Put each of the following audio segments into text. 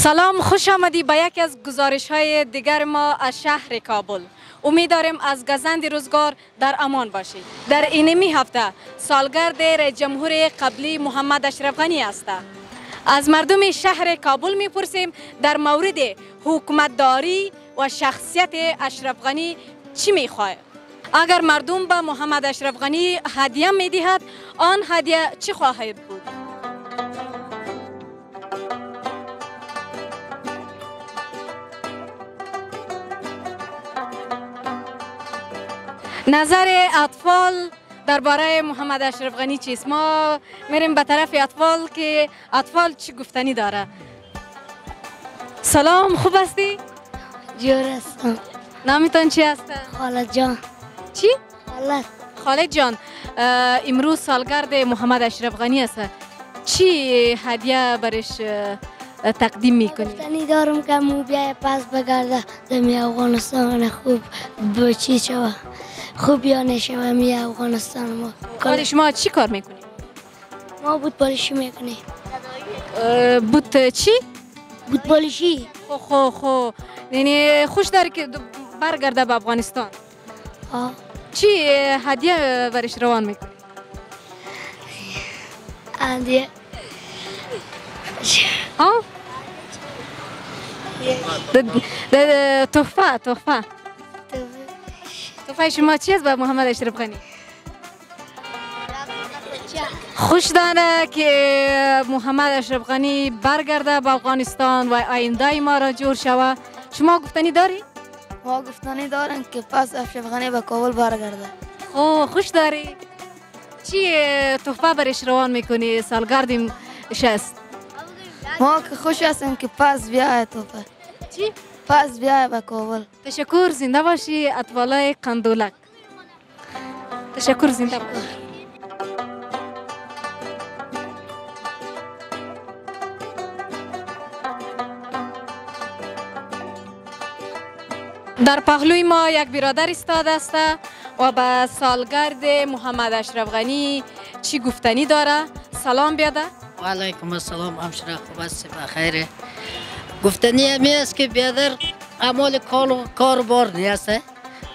سلام، خوش آمدی به یکی از گزارش های دیگر ما از شهر کابل. امیدواریم از گزند روزگار در امان باشید. در اینمی هفته سالگرد رئیس جمهور قبلی محمد اشرف غنی است. از مردم شهر کابل میپرسیم در مورد حکومتداری و شخصیت اشرف غنی چی میخواهد. اگر مردم به محمد اشرف غنی هدیه میدهد، آن هدیه چی خواهد بود؟ نظر اطفال درباره محمد اشرف غنی چیست؟ ما میریم به طرف اطفال که اطفال چی گفتنی داره. سلام، خوب هستی؟ جور هستم. نامتان چی است؟ خالد جان. چی؟ خالد جان. امروز سالگرد محمد اشرف غنی است. چی هدیه برش تقدیم میکنی؟ گفتنی دارم که مو بیای پس بگرده دمی افغانستان خوب بچی شوه، خوب یانه شوه می افغانستان ما. کار شما چی کار میکنی؟ ما بودبالشی میکنیم. بود چی؟ بودبالشی. خو یعنی خوش داری که برگرده به افغانستان. چی هدیه برش روان میکنی؟ هدیه تحفه شما چی است به محمد اشرف غنی؟ خوش داره که محمد اشرف غنی برگرده به افغانستان و آینده ما را جور شوه. شما گفتنی داری؟ ما گفتنی دارن که پس اشرف غنی به کابل برگرده. خوش داری؟ چی تحفه برش روان میکنی سالگرد شست؟ ما که خوش هستیم که پس بیای تحفه. چی؟ پس بیای به کابل. تشکر، زنده باشی اطفالای قندولک. تشکر، زنده باشی. در پهلوی ما یک برادر ایستاده است و به سالگرد محمد اشرف غنی چی گفتنی داره؟ سلام بیاده. و علیکم السلام. همشهر خوب است؟ بخیره. گفتنی همی است که بیادر اعمال کار بار نیست.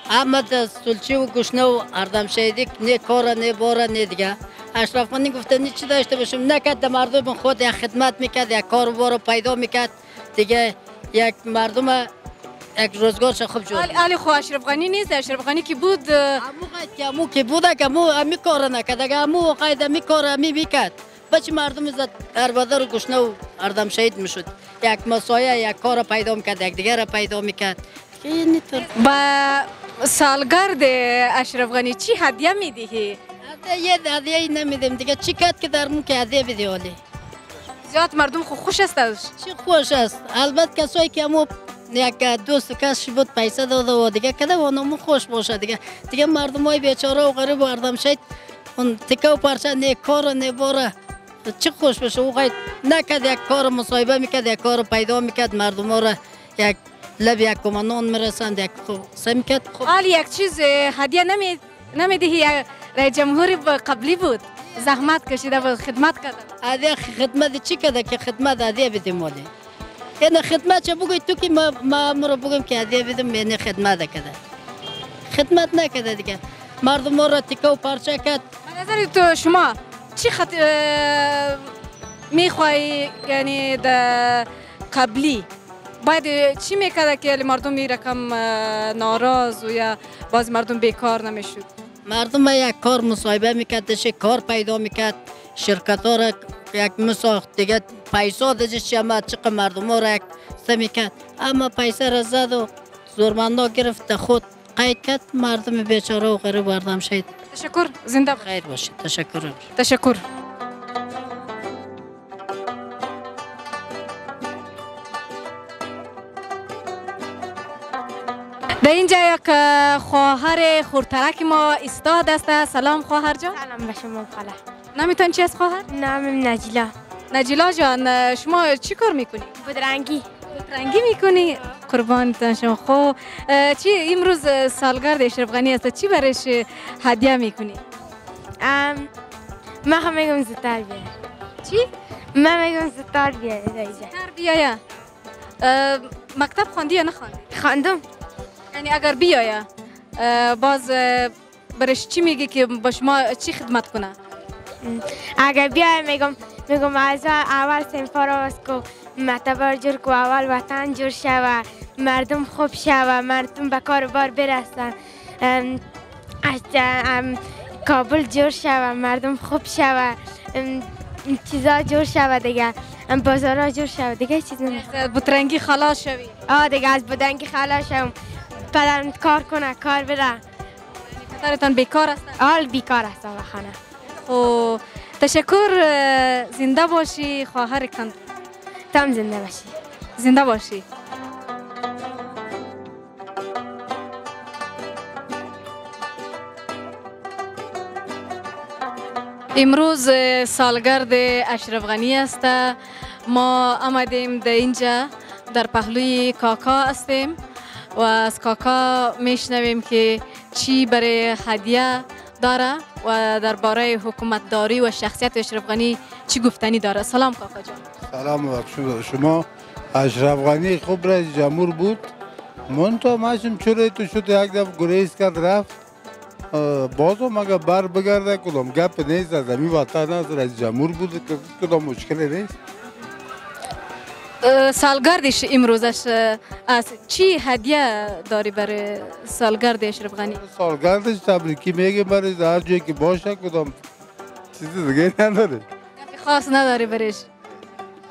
اما سلچه و گشنه و اردم شهیدی نه کار نه بار نه دیگه. اشرف غنی گفتنی چی داشته باشم؟ نکرد مردم خود یک خدمت میکرد، یک کار بار پیدا میکرد دیگه، یک مردم یک روزگارش خوب شد. علی خو اشرف غنی نیست. اشرف غنی که بود امو که بود که امی کار نکرد. اگه امو قاید امی کار امی میکرد بچه مردم زد اربده رو گشنه و اردم شهید میشد. یک مسایه یک کار پیدا میکرد، یک دیگر پیدا میکرد. با سالگرد اشرف غنی چی هدیه میدهی؟ هدیه نمیدیم دیگه. چی کرد که در مون که هدیه بدی حالی؟ زیاد مردم خوش است. چی خوش است؟ البته کسایی که امو یک دوست کسی بود پیسه داده و دیگه کده و نمو خوش باشه دیگه مردم های بیچاره و غریب و اردم شهید اون تکه و پرچه نه کار و نه باره چی خوش بشه. او غیر نکد یک کار مصاحبه میکرد، یک کار پیدا میکرد، مردم ها را یک لب یک کمانون میرسند، یک خوب میکرد. حالی یک چیز هدیه نمیدهی؟ رئیس جمهور قبلی بود، زحمت کشیده بود، خدمت کرده. هدیه خدمت چی کرده که خدمت هدیه بدیم ولی؟ یعنی خدمت چه بگوی تو که ما رو بگم که هدیه بدم، یعنی خدمت کرده. خدمت نکرده دیگه. مردم را تکه و پارچه کرد. به نظر تو شما چی میخوایی؟ یعنی در قبلی باید چی میکرده که مردم می رقم ناراض و یا باز مردم بیکار نمیشد؟ مردم یک کار مصاحبه میکرد، کار پیدا میکرد، شرکت ها را یک مساخت دیگه، پیسا داشت شما چقدر مردم ها را یک میکرد. اما پیسه را زد و زورمندا گرفت خود قید کرد، مردم بیچاره و غریب اردم شهید. تشکر، زنده خیر باشید. تشکر. در اینجا یک خواهر خورترک ما ایستاده است. سلام خواهر جان. سلام به شما خاله. نامتان چی است خواهر؟ نامم نجیلا. نجیلا جان، شما چی کار میکنی؟ بودرنگی میکنی؟ قربانتان شما. خب چی امروز سالگرد اشرف غنی است، چی برش هدیه میکنی؟ ما میگم زودتر بیای. چی؟ من میگم زودتر بیای. زودتر بیای. مکتب خواندی یا نخواندی؟ خواندم. یعنی اگر بیایه باز برش چی میگی که با شما چی خدمت کنه؟ اگر بیای میگم از اول سنفا را باز کو معتبر جور کو اول وطن جور شوه مردم خوب شوه مردم به کار بار برسن از کابل جور شوه مردم خوب شوه چیزا جور شوه دیگه بازارا جور شوه دیگه چیز نمیشه. بطرنگی خلاص شوی؟ دیگه از بودنگی خلاص شوم پدرم کار کنه کار بره. پدرتان بیکار هستن؟ حال بیکار هستم و خانه. خب تشکر. زنده باشی خواهر کند. تم زنده باشی. زنده باشی. امروز سالگرد اشرف غنی است. ما آمدیم در اینجا در پهلوی کاکا هستیم و از کاکا میشنویم که چی برای هدیه داره و درباره حکومتداری و شخصیت اشرف غنی چی گفتنی داره. سلام کاکا جان. سلام شما. اشرف غنی خوب رئیس جمهور بود. منتها ماشم چوره تو شد یک دفعه گریز کرد رفت. بازم اگر بر بگرده کدام گپ نیست از امی وطن از رئیس جمهور بود کدام مشکلی نیست. سالگردش امروزش از چی هدیه داری برای سالگرد اشرف غنی؟ سالگردش تبریکی میگه برای هر جایی که باشه کدام چیز دیگه نداره. گپ خاص نداری برش؟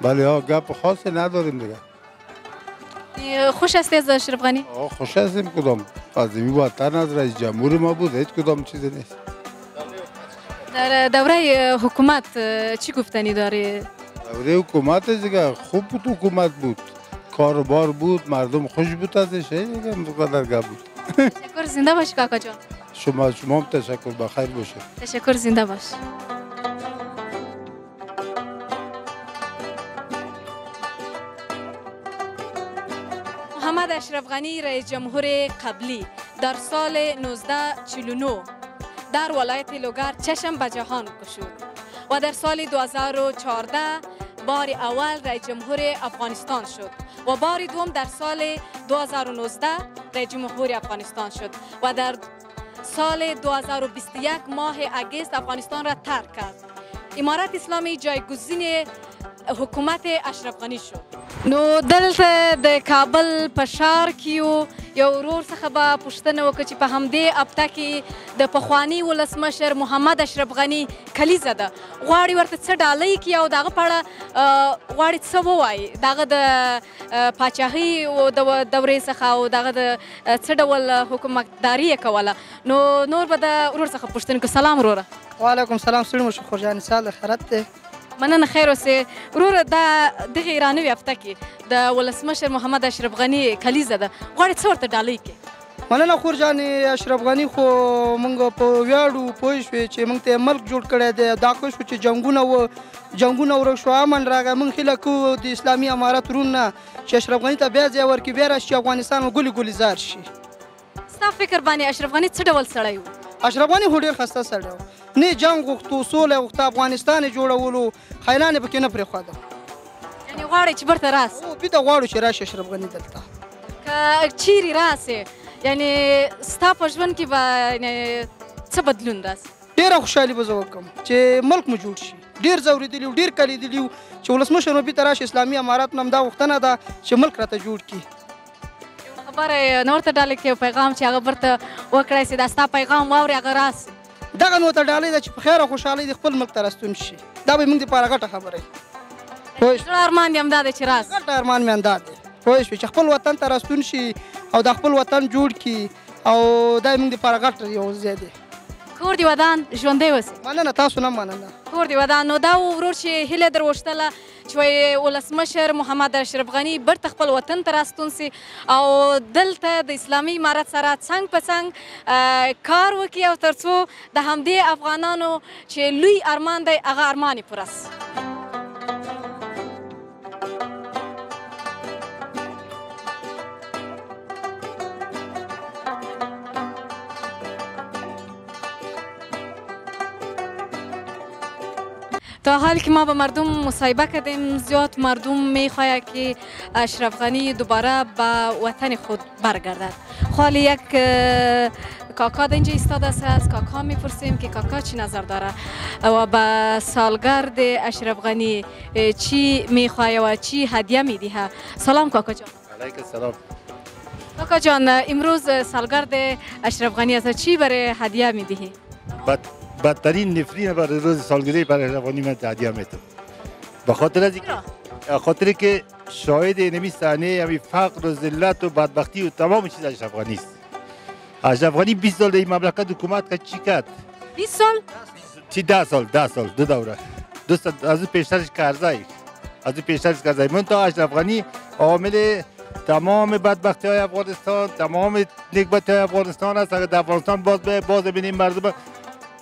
بله ها گپ خاصی نداریم دیگه. خوش هستی از اشرف غنی؟ خوش هستیم کدام از امی وطن از رئیس جمهور ما بود هیچ کدام چیزی نیست. در دوره حکومت چی گفتنی داری؟ دوره حکومت دیگه خوب بود. حکومت بود کاربار بود مردم خوش بود ازش دیگه مقدر گپ بود. تشکر. زنده باشی کاکا جان. شما هم تشکر. بخیر باشه. تشکر. زنده باش. محمد اشرف غنی رئیس جمهور قبلی در سال 1949 در ولایت لوگر چشم به جهان گشود و در سال 2014 بار اول رئیس جمهور افغانستان شد و بار دوم در سال 2019 رئیس جمهور افغانستان شد و در سال 2021 ماه اگست افغانستان را ترک کرد. امارت اسلامی جایگزین حکومت اشرف غنی شد. نو دلته د کابل په ښار کې یو ورور څخه به پوښتنه وکړه چې په همدې هفته کې د پخواني ولسمشر محمد اشرف غني کلیزه ده. غواړي ورته څه ډالۍ کړي او د هغه په اړه غواړي څه ووایي د هغه د پاچاهۍ د دورې څخه او د هغه د څه ډول حکومتداري یې کوله. نو نور به د ورور څخه پوښتنه کړو. سلام وروره. وعلیکم سلام. ستړي مو شو خورجانې سال خیرت دی. مننه خیر اوسې وروره. دا دغه ایرانوي هفته کې د ولسمشر محمد اشرف غني کلیزه ده. غواړي څه ورته ډالۍ کړي؟ مننه خورجانې. اشرف غني خو موږ په ویاړو پوه شوې چې موږ ته ملک جوړ کړی دی. دا ښه شو چې جنګونه ورک شو امن راغی. موږ هیله کوو د اسلامي امارت ورونه چې اشرف غني ته بیا ځای ورکړي بیا راشي افغانستان ګلي ګلي زار شي. ستا فکر باندې اشرف غني څه ډول سړی و؟ اشرف غني خو ډېر خسته سړی و. نه جنګ غوښتو سوله غوښته افغانستان یې جوړولو خیلان یې پکې نه پرېښوده. یعنې غواړئ چې بیرته راسي؟ هو بیرته غواړو چې راشي اشرف غني دلته. که چیرې راسي یعنې ستا په ژوند کې به څه بدلون راسي؟ ډېره خوشحالي به زه وکړم چې ملک مو جوړ شي. ډېر ځورېدلي وو ډېر کلیدلي وو چې ولسمشر مو بیرته راشي. اسلامي امارت نه همدا غوښتنه ده چې ملک راته جوړ کړي. خبره نور ته ډالۍ کړې پیغام چې هغه بیرته وکړی سي دا ستا پیغام واوري هغه راسي. دغه نو ته ډالۍ ده چې په خیر او خوشحالۍ د خپل ملک ته راستون شي. دا به زموږ دپاره غټه خبره وي. زړه ارمان دې همدا دی چې راسي. غټه ارمان مې همدا دی پوه شوې چې خپل وطن ته راستون شي او د خپل وطن جوړ کړي او دا زموږ دپاره غټ یو ځای دی. کور دې ودان ژوندی اوسې. مننه. تاسو نه مننه. کور دې ودان. نو دا ورور چې هیله در وشتله چې وایي ولسمشر محمد اشرف غني بیرته خپل وطن ته راستون سي او دلته د اسلامي امارت سره څنګ په څنګ کار وکړي او تر څو د همدې افغانانو چې لوی ارمان دی هغه ارمان یې پوره سي. تا حالی که ما با مردم مصاحبه کردیم زیاد مردم میخواهد که اشرف غنی دوباره به وطن خود برگردد. حالی یک کاکا اینجا ایستاده است، از کاکا میپرسیم که کاکا چی نظر داره و به سالگرد اشرف غنی چی میخواهد و چی هدیه میدهد. سلام کاکا جان. علیکم السلام. کاکا جان امروز سالگرد اشرف غنی است، چی برای هدیه میدهی؟ بدترین نفرین برای روز سالگرد برای اشرف غنی من هدیه میدم. به خاطر که شاهد اینمی صحنه همی فقر و ذلت و بدبختی و تمام چیز اشرف غنی است. اشرف غنی 20 سال این مملکت حکومت کرد، چی کرد؟ 20 سال؟ چی 10 سال دو دوره. از اون پیشترش کرده. من تا اشرف غنی عامل تمام بدبختی های افغانستان، تمام نکبتی های افغانستان است. اگر در افغانستان باز ببینیم مردم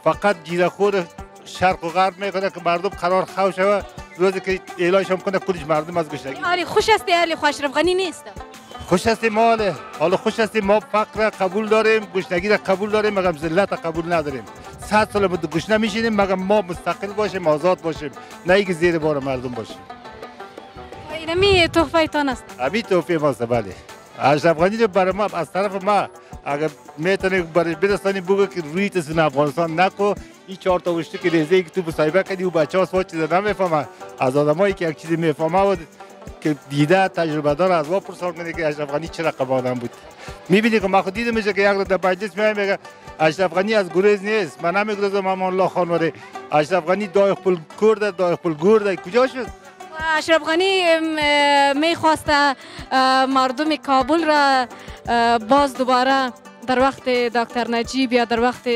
فقط گیره‌خور شرق و غرب میکنه که مردم قرار خوش شود، روزی که اعلانش هم کنه کلش مردم از گشنگی. آره خوش است علی خو اشرف غنی نیست. خوش است ماله. حالا خوش است ما فقر قبول داریم، گشنگی را قبول داریم، مگر ذلت قبول نداریم. 100 سال ما گشنه میشینیم مگر ما مستقل باشیم، آزاد باشیم، نه اینکه زیر بار مردم باشیم. اینمی تحفه تان است. همین تحفه ماست. بله. اشرف غنی رو برای ما از طرف ما اگر میتونه برای برسانی بگو که روی تسون افغانستان نکو، این 4 تا وشتی که ریزه که تو مصاحبه کردی و بچه‌ها سوال چیز نمیفهمه، از آدمایی که یک چیزی میفهمه و که دیده تجربه دار از ما پرسان کنه که اشرف غنی چه رقم آدم بود. میبینی که ما خود دیده میشه که یک رو در مجلس میایم میگه اشرف غنی از گریز نیست. من نمیگذارم امان الله خان وره اشرف غنی دای خپل کورد دای خپل گورد کجا شد؟ اشرف غنی میخواسته مردم کابل را باز دوباره در وقت دکتر نجیب یا در وقت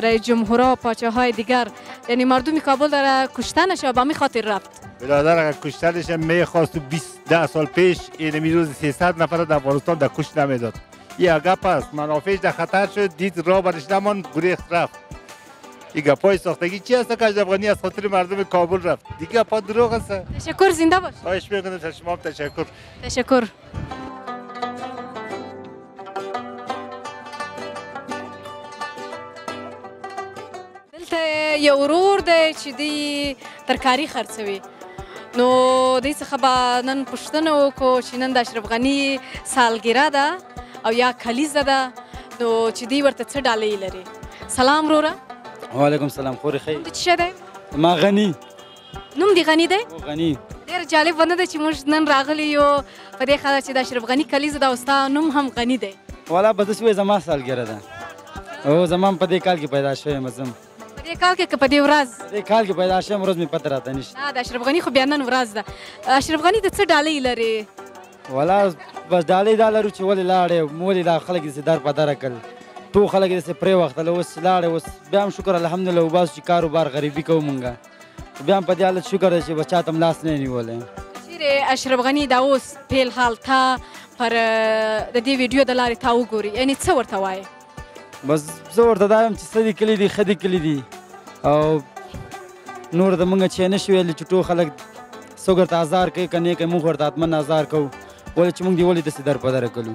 رئیس جمهورها پاچه های دیگر، یعنی مردم کابل را کشته نشه، به می خاطر رفت. برادر اگر کشتنش میخواست 10 سال پیش اینمی روز 300 نفر در افغانستان در کشت نمیداد. این گپ است، منافعش در خطر شد، دید راه برش نمان گریخت رفت. این گپای ساختگی چی است که اشرف غنی از خاطر مردم کابل رفت؟ دیگه گپا دروغ است. تشکر، زنده باش. خواهش میکنم. شما تشکر. تشکر. دلته یو ورور دی چې دی ترکاري خرڅوي، نو دی څخه به نن پوښتنه وکړو چې نن د اشرف غني سالګره ده او یا کلیزه ده، نو چې دی ورته څه ډالۍ لري. سلام وروره. وعلیکم سلام. خوري خیر. نوم دې څه دی؟ ما غني. نوم دې غني دی؟ غني. ډېر جالب ونه ده چې موږ نن راغلي یو په دې خاطر چې د اشرف غني کلیزه ده او ستا نوم هم غني دی. والا به داسې وایي زما سالګره ده او زما په دې کال کې پیدا شوی یم. زه په دې کال کې که په دې ورځ په دې کال کې پیدا شوم، ورځ مې پته راته نشته. نه د اشرف غني خو بیا نن ورځ ده. اشرف غني د څه ډالۍ لري؟ والا بس ډالۍ دا لرو چې ولې لاړې، ولې دا خلک داسې در په دره کړل، ټول خلک یې داسې پرېوختل، اوس لاړې. اوس بیا هم شکر الحمدلله وباسو چې کاروبار غریبي کوو مونږ، بیا هم په دې حالت شکر دی چې به چا ته هم لاس نه نیولی. چیرې اشرف غني دا اوس فی الحال تا پر د دې ویډیو د لارې تا وګوري، یعنې څه ورته وایې؟ بس زه ورته دا یم چې څه دې کلي دي ښه دې کلي دي او نور د مونږ چې نه شي ویلی چې ټول خلک څوک ورته ازار کوي که نه کوي، مونږ ورته حتما ازار کوو. ولې چې مونږ دې ولې داسې در په دره کړو؟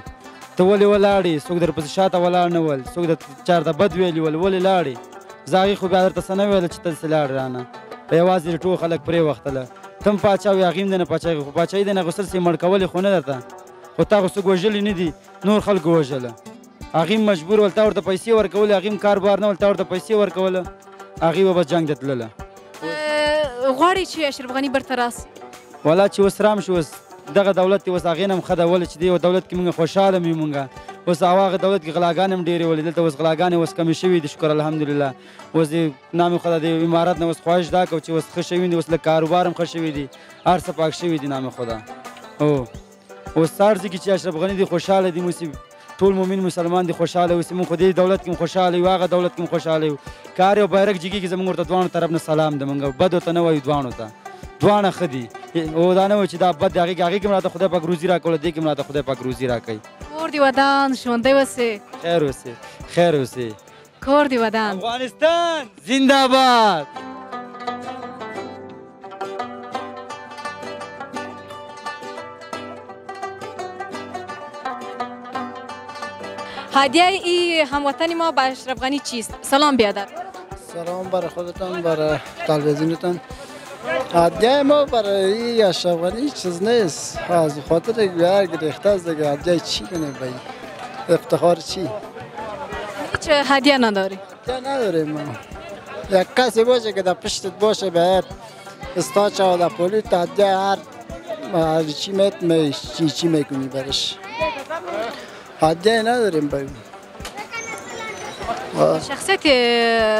ته ولې ولاړې؟ څوک در پسې شاته ولاړ نه ول، څوک چا ته بد ویلي ول، ولې لاړې؟ زه هغې خو بیا درته څه نه ویله چې ته داسې لاړې رانه، په یوازې ټول خلک پرېوختله. ته هم پاچا وې، هغې هم دی نه پاچا، خو پاچاهي دی نه اخیستل څه یې مړ کولې خو نه درته، خو تا خو څوک وژلي نه دي، نور خلکو وژله. هغې هم مجبور ول، تا ورته پیسې ورکولې، هغې هم کار بار نه ول، تا ورته پیسې ورکوله، هغې به بس جنګ ته تلله. غواړې چې اشرف غني بیرته راسي؟ والا چې اوس رام شو، اوس دغه دولت دی اوس هغې نه هم ښه ده، ولې چې دې یو دولت کې مونږ خوشحاله مې مونږ. اوس هغه دولت کې غلاګانې هم ډېرې ولې، دلته اوس غلاګانې اوس کمې شوي دي شکر الحمدلله. اوس دې نام خو د امارت نه اوس خواهش دا کوو چې اوس ښه شوي دي، اوس لږ کاروبار هم ښه شوي دي، هر څه پاک شوي دي نام خدا. او اوس هر ځای کې چې اشرف غني دي خوشحاله دي، موږ ټول مؤمن مسلمان دي خوشحاله اوسي، مونږ خو دې دولت کې هم خوشحاله یو، هغه دولت کې هم خوشحاله یو. کار یو بیرغ جګېږي زموږ ورته دواړو طرف نه سلام ده، مونږ بد ورته نه وایو، دواړو ته دواړه ښه دي. او دا نه وایي چې دا بد دی، هغې کې هم راته خدای پاک روزي راکوله، دې کې هم راته خدای پاک روزي راکوي. کور دې ودان، ژوندی اوسې. خیر اوسې، خیر اوسې. کور دې ودان. افغانستان زنده باد. هدیه ای هموطن ما به اشرف غنی چیست؟ سلام بیادر. سلام برای خودتان، برای تلویزیونتان. عدیه ما برای اشرف غنی چیز نیست، از خاطر بیار گرفته است دیگه. عدیه چی کنه بایی؟ افتخار چی؟ هیچ هدیه نداری؟ هدیه نداریم ما. یک کسی باشه که در پشتت باشه باید استاد شو در پولیت عدیه هر چی چی میکنی برش. هدیه نداریم بایی. شخصیت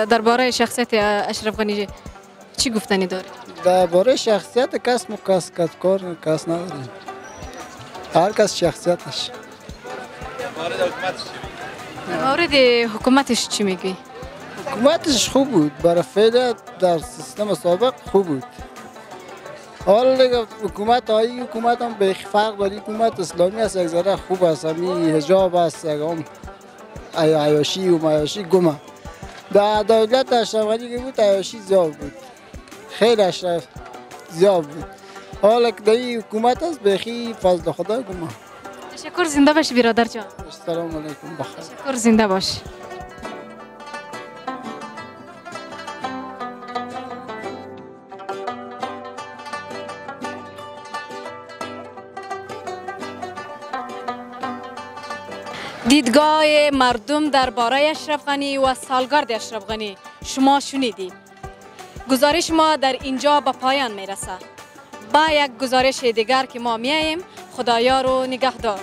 درباره شخصیت اشرف غنی چی گفتنی داری؟ درباره شخصیت کس کار کس نداریم. هر کس شخصیتش. مورد حکومتش چی میگی؟ حکومتش خوب بود، برای فعلا در سیستم سابق خوب بود. حالا دیگه حکومت هم به فرق داری. حکومت اسلامی است، یک ذره خوب است، همی حجاب است، هم عیاشی و معیاشی گمه. در دولت اشرف غنی که بود عیاشی زیاد بود، خیلی اشرف زیاد بود. حالا که در حکومت است بخی فضل خدا گمه. تشکر، زنده باشی برادر جان. السلام علیکم، بخیر. تشکر، زنده باش. دیدگاه مردم درباره اشرف غنی و سالگرد اشرف غنی شما شنیدید. گزارش ما در اینجا به پایان میرسه. با یک گزارش دیگر که ما میاییم. خدایا رو نگهدار.